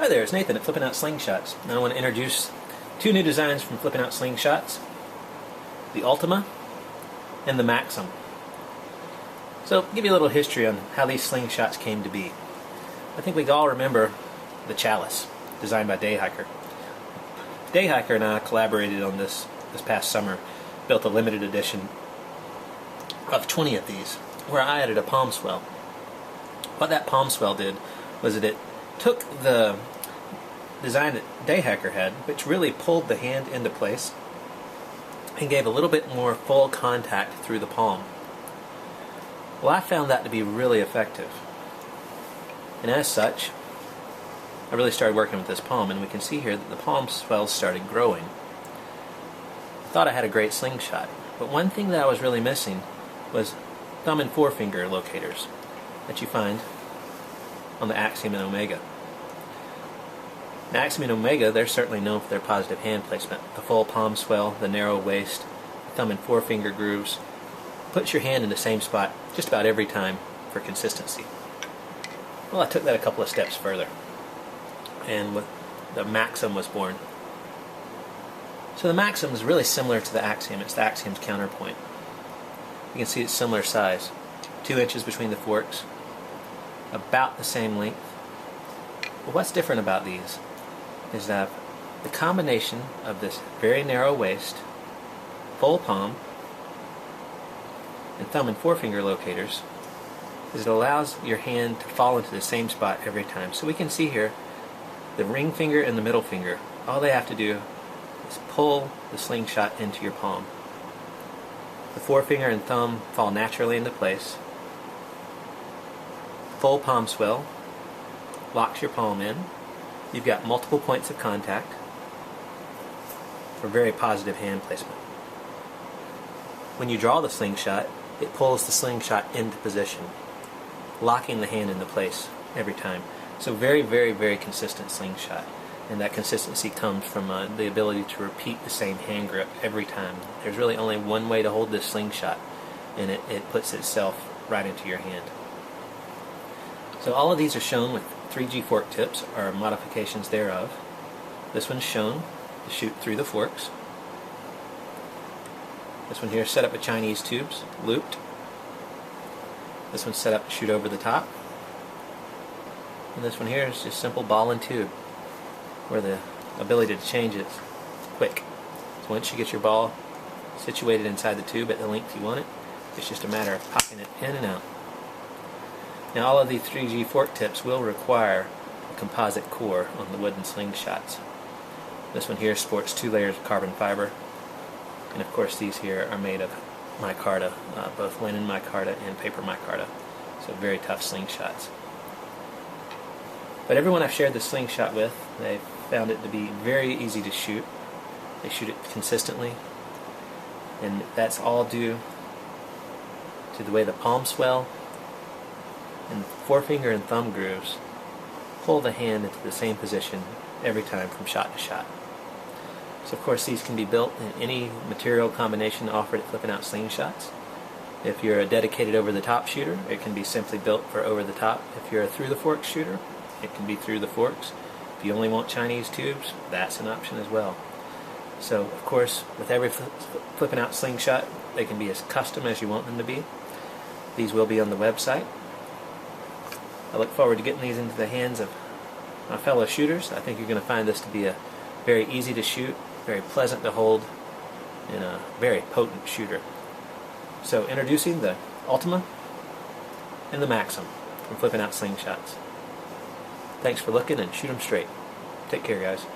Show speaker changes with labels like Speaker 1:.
Speaker 1: Hi there, it's Nathan at FlippinOut Slingshots. And I want to introduce two new designs from FlippinOut Slingshots, the Ultima and the Maxim. So, give you a little history on how these slingshots came to be. I think we all remember the Chalice, designed by Dayhiker. Dayhiker and I collaborated on this past summer, built a limited edition of 20 of these, where I added a palm swell. What that palm swell did was that it took the design that Dayhiker had, which really pulled the hand into place and gave a little bit more full contact through the palm. Well, I found that to be really effective. And as such, I really started working with this palm, and we can see here that the palm swells started growing. I thought I had a great slingshot, but one thing that I was really missing was thumb and forefinger locators that you find on the Axiom and Omega. The Maxim and Omega, they're certainly known for their positive hand placement. The full palm swell, the narrow waist, the thumb and forefinger grooves, puts your hand in the same spot just about every time for consistency. Well, I took that a couple of steps further, and the Maxim was born. So the Maxim is really similar to the Axiom. It's the Axiom's counterpoint. You can see it's similar size, 2 inches between the forks, about the same length. But what's different about these is that the combination of this very narrow waist, full palm, and thumb and forefinger locators is it allows your hand to fall into the same spot every time. So we can see here the ring finger and the middle finger, all they have to do is pull the slingshot into your palm. The forefinger and thumb fall naturally into place. Full palm swell locks your palm in. You've got multiple points of contact for very positive hand placement. When you draw the slingshot, it pulls the slingshot into position, locking the hand into place every time. So very, very, very consistent slingshot. And that consistency comes from the ability to repeat the same hand grip every time. There's really only one way to hold this slingshot, and it puts itself right into your hand. So all of these are shown with 3G fork tips, or modifications thereof. This one's shown to shoot through the forks. This one here is set up with Chinese tubes, looped. This one's set up to shoot over the top. And this one here is just simple ball and tube, where the ability to change it is quick. So once you get your ball situated inside the tube at the length you want it, it's just a matter of popping it in and out. Now all of these 3G fork tips will require a composite core on the wooden slingshots. This one here sports 2 layers of carbon fiber, and of course these here are made of micarta, both linen micarta and paper micarta, so very tough slingshots. But everyone I've shared this slingshot with, they've found it to be very easy to shoot. They shoot it consistently, and that's all due to the way the palm swell and the forefinger and thumb grooves pull the hand into the same position every time from shot to shot. So of course these can be built in any material combination offered at FlippinOut Slingshots. If you're a dedicated over-the-top shooter, it can be simply built for over-the-top. If you're a through-the-forks shooter, it can be through the forks. If you only want Chinese tubes, that's an option as well. So of course, with every FlippinOut Slingshot, they can be as custom as you want them to be. These will be on the website. I look forward to getting these into the hands of my fellow shooters. I think you're going to find this to be a very easy to shoot, very pleasant to hold, and a very potent shooter. So introducing the Ultima and the Maxim from FlippinOut Slingshots. Thanks for looking, and shoot 'em straight. Take care, guys.